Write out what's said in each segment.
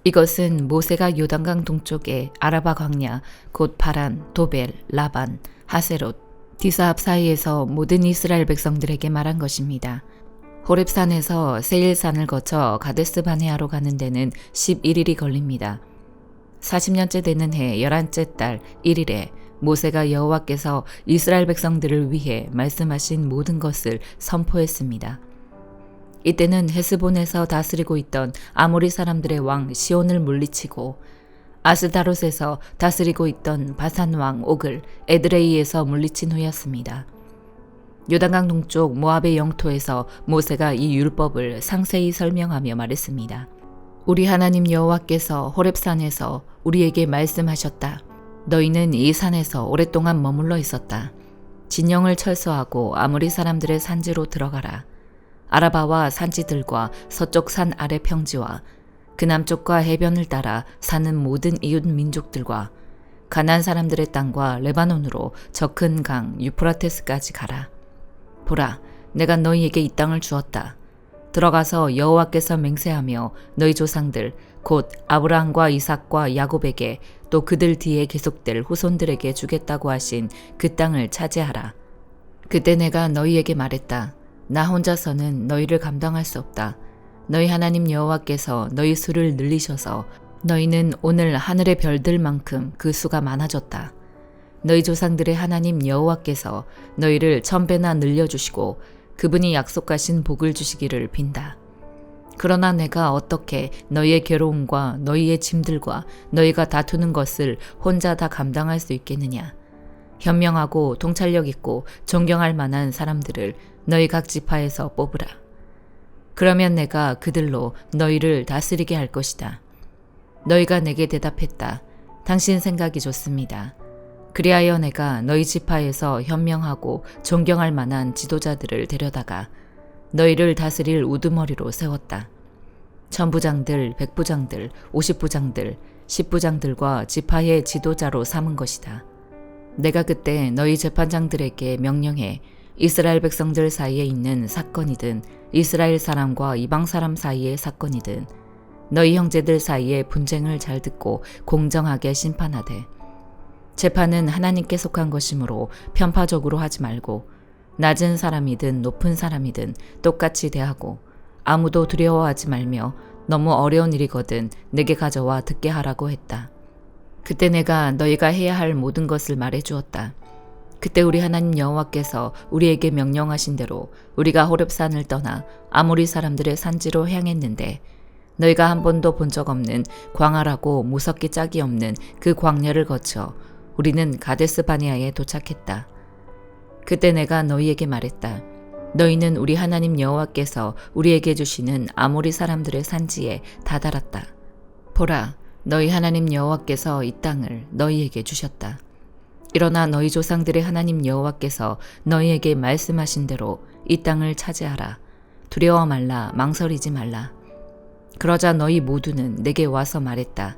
이것은 모세가 요단강 동쪽의 아라바 광야 곧 바란, 도벨, 라반, 하세롯, 디사합 사이에서 모든 이스라엘 백성들에게 말한 것입니다. 호렙산에서 세일산을 거쳐 가데스 바네아로 가는 데는 11일이 걸립니다. 40년째 되는 해 11째 달 1일에 모세가 여호와께서 이스라엘 백성들을 위해 말씀하신 모든 것을 선포했습니다. 이때는 헤스본에서 다스리고 있던 아모리 사람들의 왕 시온을 물리치고 아스다롯에서 다스리고 있던 바산 왕 옥을 에드레이에서 물리친 후였습니다. 요단강 동쪽 모압의 영토에서 모세가 이 율법을 상세히 설명하며 말했습니다. 우리 하나님 여호와께서 호렙산에서 우리에게 말씀하셨다. 너희는 이 산에서 오랫동안 머물러 있었다. 진영을 철수하고 아모리 사람들의 산지로 들어가라. 아라바와 산지들과 서쪽 산 아래 평지와 그 남쪽과 해변을 따라 사는 모든 이웃 민족들과 가나안 사람들의 땅과 레바논으로 저 큰 강 유프라테스까지 가라. 보라, 내가 너희에게 이 땅을 주었다. 들어가서 여호와께서 맹세하며 너희 조상들 곧 아브라함과 이삭과 야곱에게 또 그들 뒤에 계속될 후손들에게 주겠다고 하신 그 땅을 차지하라. 그때 내가 너희에게 말했다. 나 혼자서는 너희를 감당할 수 없다. 너희 하나님 여호와께서 너희 수를 늘리셔서 너희는 오늘 하늘의 별들만큼 그 수가 많아졌다. 너희 조상들의 하나님 여호와께서 너희를 1000배나 늘려주시고 그분이 약속하신 복을 주시기를 빈다. 그러나 내가 어떻게 너희의 괴로움과 너희의 짐들과 너희가 다투는 것을 혼자 다 감당할 수 있겠느냐. 현명하고 통찰력 있고 존경할 만한 사람들을 너희 각 지파에서 뽑으라. 그러면 내가 그들로 너희를 다스리게 할 것이다. 너희가 내게 대답했다. 당신 생각이 좋습니다. 그리하여 내가 너희 지파에서 현명하고 존경할 만한 지도자들을 데려다가 너희를 다스릴 우두머리로 세웠다. 천부장들, 백부장들, 50부장들, 10부장들과 지파의 지도자로 삼은 것이다. 내가 그때 너희 재판장들에게 명령해 이스라엘 백성들 사이에 있는 사건이든 이스라엘 사람과 이방 사람 사이의 사건이든 너희 형제들 사이의 분쟁을 잘 듣고 공정하게 심판하되 재판은 하나님께 속한 것이므로 편파적으로 하지 말고 낮은 사람이든 높은 사람이든 똑같이 대하고 아무도 두려워하지 말며 너무 어려운 일이거든 내게 가져와 듣게 하라고 했다. 그때 내가 너희가 해야 할 모든 것을 말해 주었다. 그때 우리 하나님 여호와께서 우리에게 명령하신 대로 우리가 호렙산을 떠나 아모리 사람들의 산지로 향했는데 너희가 한 번도 본 적 없는 광활하고 무섭기 짝이 없는 그 광야를 거쳐 우리는 가데스 바네아에 도착했다. 그때 내가 너희에게 말했다. 너희는 우리 하나님 여호와께서 우리에게 주시는 아모리 사람들의 산지에 다다랐다. 보라, 너희 하나님 여호와께서 이 땅을 너희에게 주셨다. 일어나 너희 조상들의 하나님 여호와께서 너희에게 말씀하신 대로 이 땅을 차지하라. 두려워 말라, 망설이지 말라. 그러자 너희 모두는 내게 와서 말했다.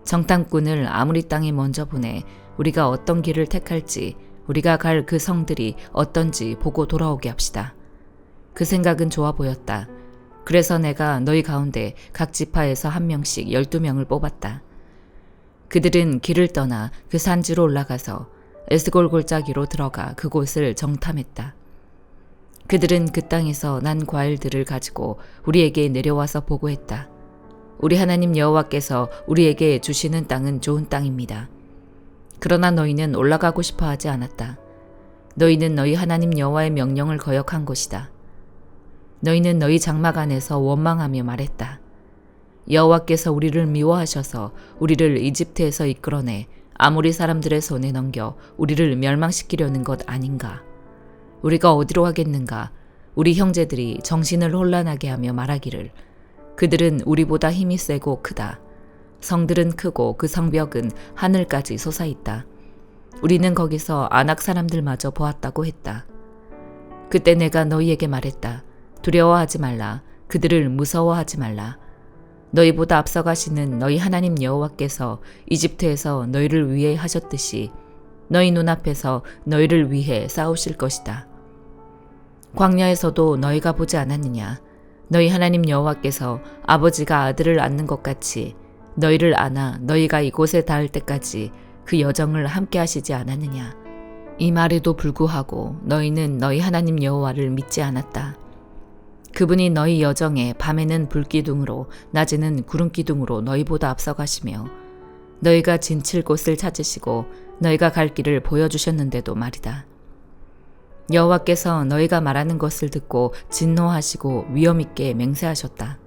정탐꾼을 아모리 땅에 먼저 보내 우리가 어떤 길을 택할지 우리가 갈 그 성들이 어떤지 보고 돌아오게 합시다. 그 생각은 좋아 보였다. 그래서 내가 너희 가운데 각 지파에서 한 명씩 12명을 뽑았다. 그들은 길을 떠나 그 산지로 올라가서 에스골 골짜기로 들어가 그곳을 정탐했다. 그들은 그 땅에서 난 과일들을 가지고 우리에게 내려와서 보고했다. 우리 하나님 여호와께서 우리에게 주시는 땅은 좋은 땅입니다. 그러나 너희는 올라가고 싶어 하지 않았다. 너희는 너희 하나님 여호와의 명령을 거역한 것이다. 너희는 너희 장막 안에서 원망하며 말했다. 여호와께서 우리를 미워하셔서 우리를 이집트에서 이끌어내 아모리 사람들의 손에 넘겨 우리를 멸망시키려는 것 아닌가. 우리가 어디로 가겠는가. 우리 형제들이 정신을 혼란하게 하며 말하기를 그들은 우리보다 힘이 세고 크다. 성들은 크고 그 성벽은 하늘까지 솟아있다. 우리는 거기서 아낙 사람들마저 보았다고 했다. 그때 내가 너희에게 말했다. 두려워하지 말라. 그들을 무서워하지 말라. 너희보다 앞서가시는 너희 하나님 여호와께서 이집트에서 너희를 위해 하셨듯이 너희 눈앞에서 너희를 위해 싸우실 것이다. 광야에서도 너희가 보지 않았느냐. 너희 하나님 여호와께서 아버지가 아들을 낳는 것 같이 너희를 안아 너희가 이곳에 닿을 때까지 그 여정을 함께 하시지 않았느냐. 이 말에도 불구하고 너희는 너희 하나님 여호와를 믿지 않았다. 그분이 너희 여정에 밤에는 불기둥으로 낮에는 구름기둥으로 너희보다 앞서가시며 너희가 진칠 곳을 찾으시고 너희가 갈 길을 보여주셨는데도 말이다. 여호와께서 너희가 말하는 것을 듣고 진노하시고 위엄있게 맹세하셨다.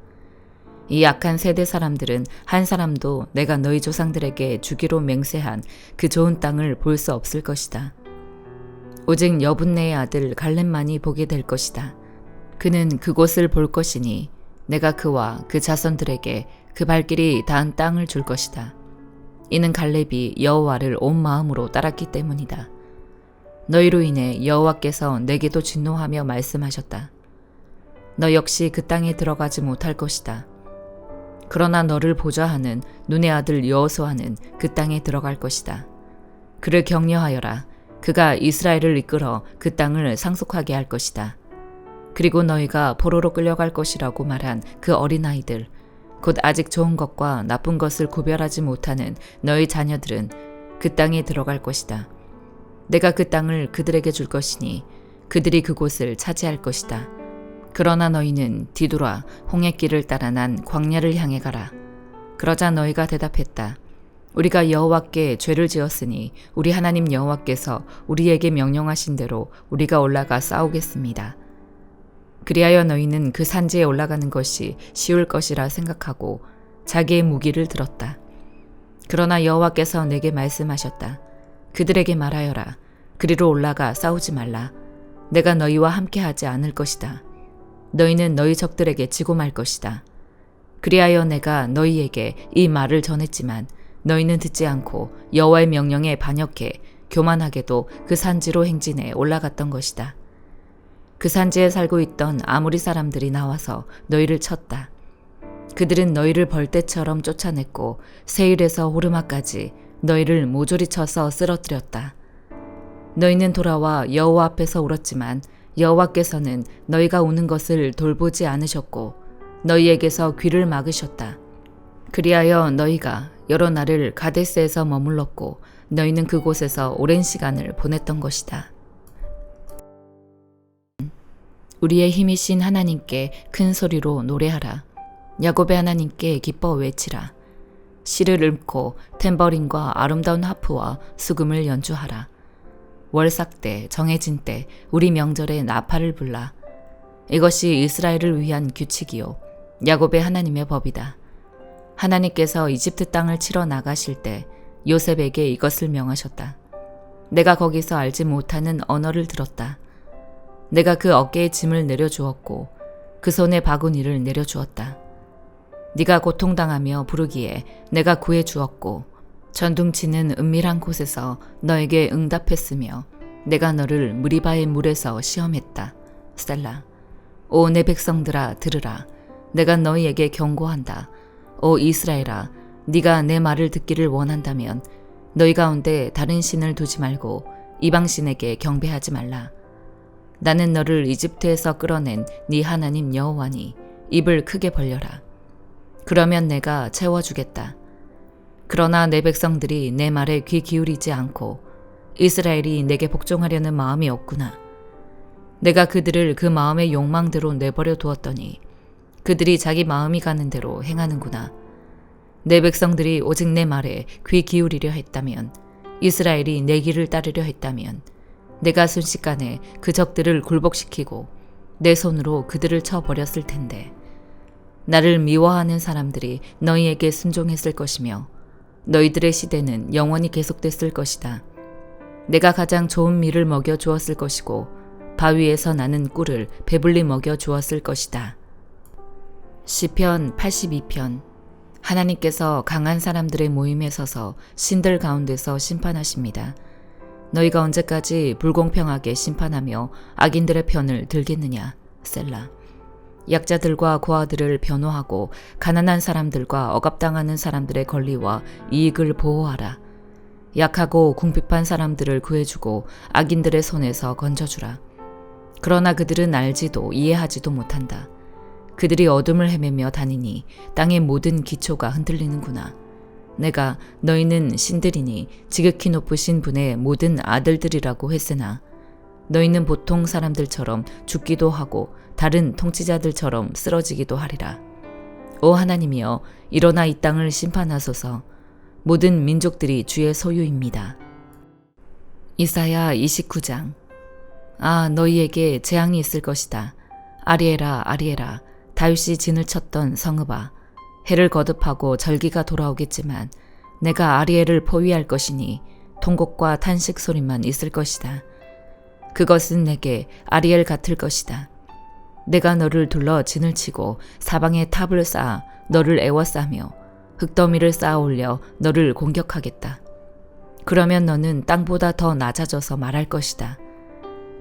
이 악한 세대 사람들은 한 사람도 내가 너희 조상들에게 주기로 맹세한 그 좋은 땅을 볼 수 없을 것이다. 오직 여분네의 아들 갈렙만이 보게 될 것이다. 그는 그곳을 볼 것이니 내가 그와 그 자손들에게 그 발길이 닿은 땅을 줄 것이다. 이는 갈렙이 여호와를 온 마음으로 따랐기 때문이다. 너희로 인해 여호와께서 내게도 진노하며 말씀하셨다. 너 역시 그 땅에 들어가지 못할 것이다. 그러나 너를 보좌하는 눈의 아들 여호수아는 그 땅에 들어갈 것이다. 그를 격려하여라. 그가 이스라엘을 이끌어 그 땅을 상속하게 할 것이다. 그리고 너희가 포로로 끌려갈 것이라고 말한 그 어린아이들, 곧 아직 좋은 것과 나쁜 것을 구별하지 못하는 너희 자녀들은 그 땅에 들어갈 것이다. 내가 그 땅을 그들에게 줄 것이니 그들이 그곳을 차지할 것이다. 그러나 너희는 뒤돌아 홍해길을 따라 난 광야를 향해 가라. 그러자 너희가 대답했다. 우리가 여호와께 죄를 지었으니 우리 하나님 여호와께서 우리에게 명령하신 대로 우리가 올라가 싸우겠습니다. 그리하여 너희는 그 산지에 올라가는 것이 쉬울 것이라 생각하고 자기의 무기를 들었다. 그러나 여호와께서 내게 말씀하셨다. 그들에게 말하여라. 그리로 올라가 싸우지 말라. 내가 너희와 함께하지 않을 것이다. 너희는 너희 적들에게 지고 말 것이다. 그리하여 내가 너희에게 이 말을 전했지만 너희는 듣지 않고 여호와의 명령에 반역해 교만하게도 그 산지로 행진해 올라갔던 것이다. 그 산지에 살고 있던 아모리 사람들이 나와서 너희를 쳤다. 그들은 너희를 벌떼처럼 쫓아냈고 세일에서 호르마까지 너희를 모조리 쳐서 쓰러뜨렸다. 너희는 돌아와 여호와 앞에서 울었지만 여호와께서는 너희가 우는 것을 돌보지 않으셨고 너희에게서 귀를 막으셨다. 그리하여 너희가 여러 날을 가데스에서 머물렀고 너희는 그곳에서 오랜 시간을 보냈던 것이다. 우리의 힘이신 하나님께 큰 소리로 노래하라. 야곱의 하나님께 기뻐 외치라. 시를 읊고 탬버린과 아름다운 하프와 수금을 연주하라. 월삭 때 정해진 때 우리 명절에 나팔을 불라. 이것이 이스라엘을 위한 규칙이요 야곱의 하나님의 법이다. 하나님께서 이집트 땅을 치러 나가실 때 요셉에게 이것을 명하셨다. 내가 거기서 알지 못하는 언어를 들었다. 내가 그 어깨에 짐을 내려주었고 그 손에 바구니를 내려주었다. 네가 고통당하며 부르기에 내가 구해주었고 전둥치는 은밀한 곳에서 너에게 응답했으며 내가 너를 무리바의 물에서 시험했다. 셀라. 오 내 백성들아 들으라. 내가 너희에게 경고한다. 오 이스라엘아 네가 내 말을 듣기를 원한다면 너희 가운데 다른 신을 두지 말고 이방신에게 경배하지 말라. 나는 너를 이집트에서 끌어낸 네 하나님 여호와니 입을 크게 벌려라. 그러면 내가 채워주겠다. 그러나 내 백성들이 내 말에 귀 기울이지 않고 이스라엘이 내게 복종하려는 마음이 없구나. 내가 그들을 그 마음의 욕망대로 내버려 두었더니 그들이 자기 마음이 가는 대로 행하는구나. 내 백성들이 오직 내 말에 귀 기울이려 했다면 이스라엘이 내 길을 따르려 했다면 내가 순식간에 그 적들을 굴복시키고 내 손으로 그들을 쳐버렸을 텐데 나를 미워하는 사람들이 너희에게 순종했을 것이며 너희들의 시대는 영원히 계속됐을 것이다. 내가 가장 좋은 밀을 먹여 주었을 것이고 바위에서 나는 꿀을 배불리 먹여 주었을 것이다. 시편 82편. 하나님께서 강한 사람들의 모임에 서서 신들 가운데서 심판하십니다. 너희가 언제까지 불공평하게 심판하며 악인들의 편을 들겠느냐. 셀라. 약자들과 고아들을 변호하고 가난한 사람들과 억압당하는 사람들의 권리와 이익을 보호하라. 약하고 궁핍한 사람들을 구해주고 악인들의 손에서 건져주라. 그러나 그들은 알지도 이해하지도 못한다. 그들이 어둠을 헤매며 다니니 땅의 모든 기초가 흔들리는구나. 내가 너희는 신들이니 지극히 높으신 분의 모든 아들들이라고 했으나 너희는 보통 사람들처럼 죽기도 하고 다른 통치자들처럼 쓰러지기도 하리라. 오 하나님이여, 일어나 이 땅을 심판하소서. 모든 민족들이 주의 소유입니다. 이사야 29장. 아, 너희에게 재앙이 있을 것이다. 아리에라, 아리에라, 다윗이 진을 쳤던 성읍아. 해를 거듭하고 절기가 돌아오겠지만 내가 아리엘을 포위할 것이니 통곡과 탄식 소리만 있을 것이다. 그것은 내게 아리엘 같을 것이다. 내가 너를 둘러 진을 치고 사방에 탑을 쌓아 너를 애워싸며 흙더미를 쌓아 올려 너를 공격하겠다. 그러면 너는 땅보다 더 낮아져서 말할 것이다.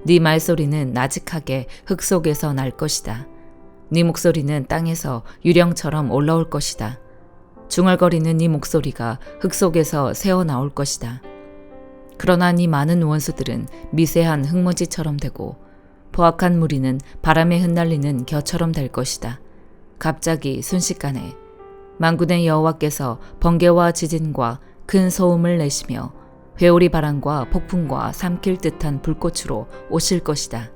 네 말소리는 나직하게 흙 속에서 날 것이다. 네 목소리는 땅에서 유령처럼 올라올 것이다. 중얼거리는 네 목소리가 흙 속에서 새어나올 것이다. 그러나 네 많은 원수들은 미세한 흙먼지처럼 되고 포악한 무리는 바람에 흩날리는 겨처럼 될 것이다. 갑자기 순식간에 만군의 여호와께서 번개와 지진과 큰 소음을 내시며 회오리 바람과 폭풍과 삼킬 듯한 불꽃으로 오실 것이다.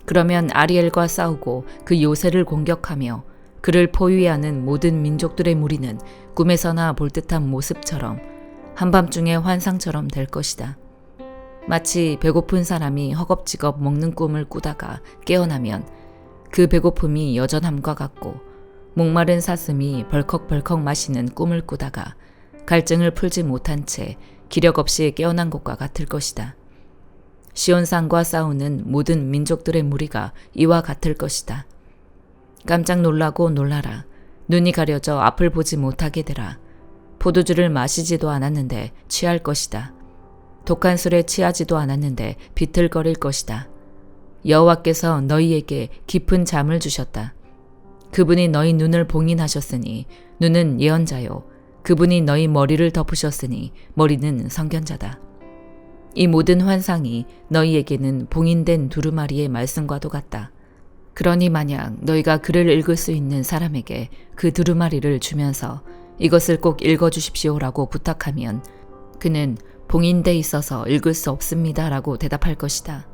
그러면 아리엘과 싸우고 그 요새를 공격하며 그를 포위하는 모든 민족들의 무리는 꿈에서나 볼 듯한 모습처럼 한밤중의 환상처럼 될 것이다. 마치 배고픈 사람이 허겁지겁 먹는 꿈을 꾸다가 깨어나면 그 배고픔이 여전함과 같고 목마른 사슴이 벌컥벌컥 마시는 꿈을 꾸다가 갈증을 풀지 못한 채 기력 없이 깨어난 것과 같을 것이다. 시온산과 싸우는 모든 민족들의 무리가 이와 같을 것이다. 깜짝 놀라고 놀라라. 눈이 가려져 앞을 보지 못하게 되라. 포도주를 마시지도 않았는데 취할 것이다. 독한 술에 취하지도 않았는데 비틀거릴 것이다. 여호와께서 너희에게 깊은 잠을 주셨다. 그분이 너희 눈을 봉인하셨으니 눈은 예언자요. 그분이 너희 머리를 덮으셨으니 머리는 선견자다. 이 모든 환상이 너희에게는 봉인된 두루마리의 말씀과도 같다. 그러니 만약 너희가 글을 읽을 수 있는 사람에게 그 두루마리를 주면서 이것을 꼭 읽어주십시오라고 부탁하면 그는 봉인돼 있어서 읽을 수 없습니다 라고 대답할 것이다.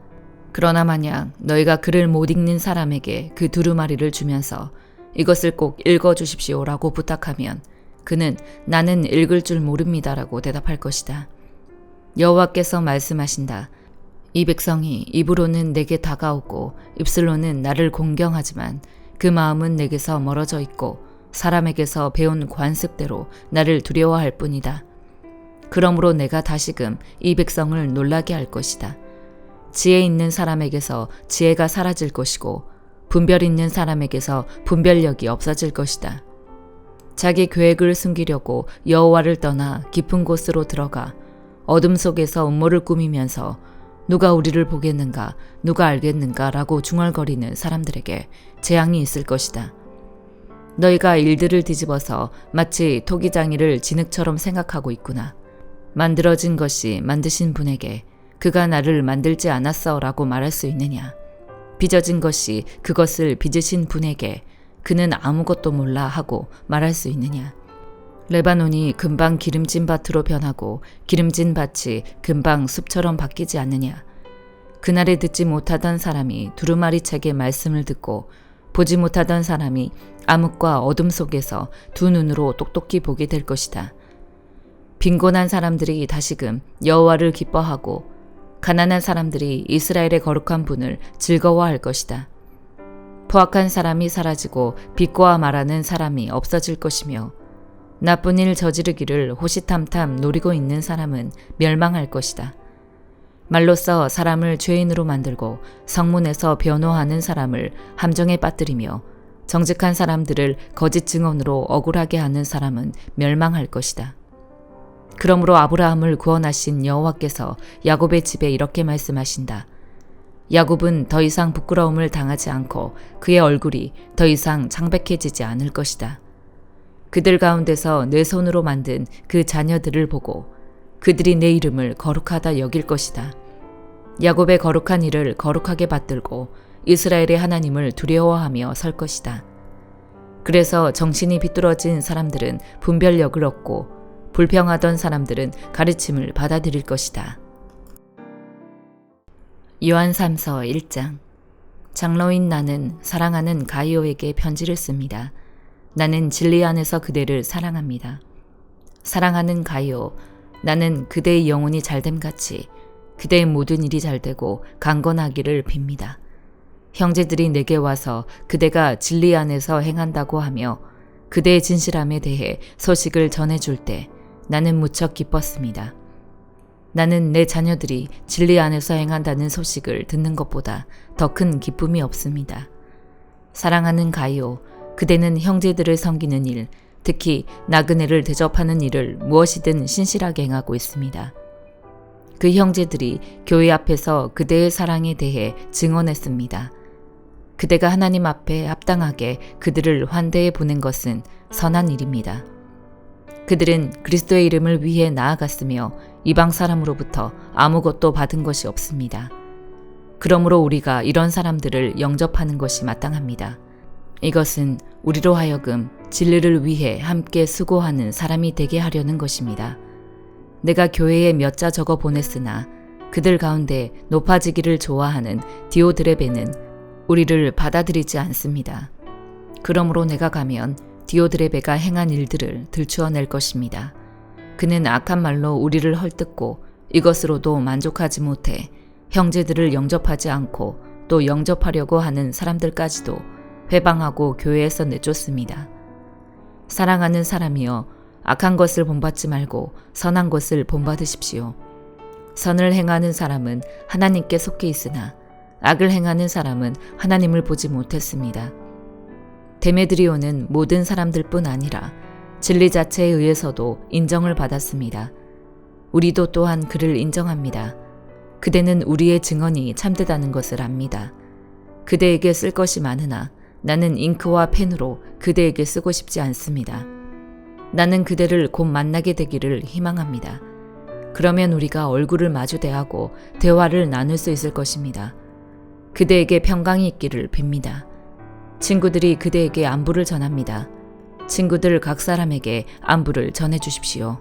그러나 만약 너희가 글을 못 읽는 사람에게 그 두루마리를 주면서 이것을 꼭 읽어주십시오라고 부탁하면 그는 나는 읽을 줄 모릅니다 라고 대답할 것이다. 여호와께서 말씀하신다. 이 백성이 입으로는 내게 다가오고 입술로는 나를 공경하지만 그 마음은 내게서 멀어져 있고 사람에게서 배운 관습대로 나를 두려워할 뿐이다. 그러므로 내가 다시금 이 백성을 놀라게 할 것이다. 지혜 있는 사람에게서 지혜가 사라질 것이고 분별 있는 사람에게서 분별력이 없어질 것이다. 자기 계획을 숨기려고 여호와를 떠나 깊은 곳으로 들어가 어둠 속에서 음모를 꾸미면서 누가 우리를 보겠는가, 누가 알겠는가 라고 중얼거리는 사람들에게 재앙이 있을 것이다. 너희가 일들을 뒤집어서 마치 토기장이를 진흙처럼 생각하고 있구나. 만들어진 것이 만드신 분에게 그가 나를 만들지 않았어 라고 말할 수 있느냐. 빚어진 것이 그것을 빚으신 분에게 그는 아무것도 몰라 하고 말할 수 있느냐. 레바논이 금방 기름진 밭으로 변하고 기름진 밭이 금방 숲처럼 바뀌지 않느냐. 그날에 듣지 못하던 사람이 두루마리 책의 말씀을 듣고 보지 못하던 사람이 암흑과 어둠 속에서 두 눈으로 똑똑히 보게 될 것이다. 빈곤한 사람들이 다시금 여호와를 기뻐하고 가난한 사람들이 이스라엘의 거룩한 분을 즐거워할 것이다. 포악한 사람이 사라지고 비꼬아 말하는 사람이 없어질 것이며 나쁜 일 저지르기를 호시탐탐 노리고 있는 사람은 멸망할 것이다. 말로써 사람을 죄인으로 만들고 성문에서 변호하는 사람을 함정에 빠뜨리며 정직한 사람들을 거짓 증언으로 억울하게 하는 사람은 멸망할 것이다. 그러므로 아브라함을 구원하신 여호와께서 야곱의 집에 이렇게 말씀하신다. 야곱은 더 이상 부끄러움을 당하지 않고 그의 얼굴이 더 이상 창백해지지 않을 것이다. 그들 가운데서 내 손으로 만든 그 자녀들을 보고 그들이 내 이름을 거룩하다 여길 것이다. 야곱의 거룩한 일을 거룩하게 받들고 이스라엘의 하나님을 두려워하며 설 것이다. 그래서 정신이 비뚤어진 사람들은 분별력을 얻고 불평하던 사람들은 가르침을 받아들일 것이다. 요한 3서 1장. 장로인 나는 사랑하는 가이오에게 편지를 씁니다. 나는 진리 안에서 그대를 사랑합니다. 사랑하는 가이오, 나는 그대의 영혼이 잘됨같이 그대의 모든 일이 잘되고 강건하기를 빕니다. 형제들이 내게 와서 그대가 진리 안에서 행한다고 하며 그대의 진실함에 대해 소식을 전해줄 때 나는 무척 기뻤습니다. 나는 내 자녀들이 진리 안에서 행한다는 소식을 듣는 것보다 더 큰 기쁨이 없습니다. 사랑하는 가이오, 그대는 형제들을 섬기는 일, 특히 나그네를 대접하는 일을 무엇이든 신실하게 행하고 있습니다. 그 형제들이 교회 앞에서 그대의 사랑에 대해 증언했습니다. 그대가 하나님 앞에 합당하게 그들을 환대해 보낸 것은 선한 일입니다. 그들은 그리스도의 이름을 위해 나아갔으며 이방 사람으로부터 아무것도 받은 것이 없습니다. 그러므로 우리가 이런 사람들을 영접하는 것이 마땅합니다. 이것은 우리로 하여금 진리를 위해 함께 수고하는 사람이 되게 하려는 것입니다. 내가 교회에 몇 자 적어 보냈으나 그들 가운데 높아지기를 좋아하는 디오드레베는 우리를 받아들이지 않습니다. 그러므로 내가 가면 디오드레베가 행한 일들을 들추어낼 것입니다. 그는 악한 말로 우리를 헐뜯고 이것으로도 만족하지 못해 형제들을 영접하지 않고 또 영접하려고 하는 사람들까지도 회방하고 교회에서 내쫓습니다. 사랑하는 사람이여, 악한 것을 본받지 말고 선한 것을 본받으십시오. 선을 행하는 사람은 하나님께 속해 있으나 악을 행하는 사람은 하나님을 보지 못했습니다. 데메드리오는 모든 사람들뿐 아니라 진리 자체에 의해서도 인정을 받았습니다. 우리도 또한 그를 인정합니다. 그대는 우리의 증언이 참되다는 것을 압니다. 그대에게 쓸 것이 많으나 나는 잉크와 펜으로 그대에게 쓰고 싶지 않습니다. 나는 그대를 곧 만나게 되기를 희망합니다. 그러면 우리가 얼굴을 마주 대하고 대화를 나눌 수 있을 것입니다. 그대에게 평강이 있기를 빕니다. 친구들이 그대에게 안부를 전합니다. 친구들 각 사람에게 안부를 전해 주십시오.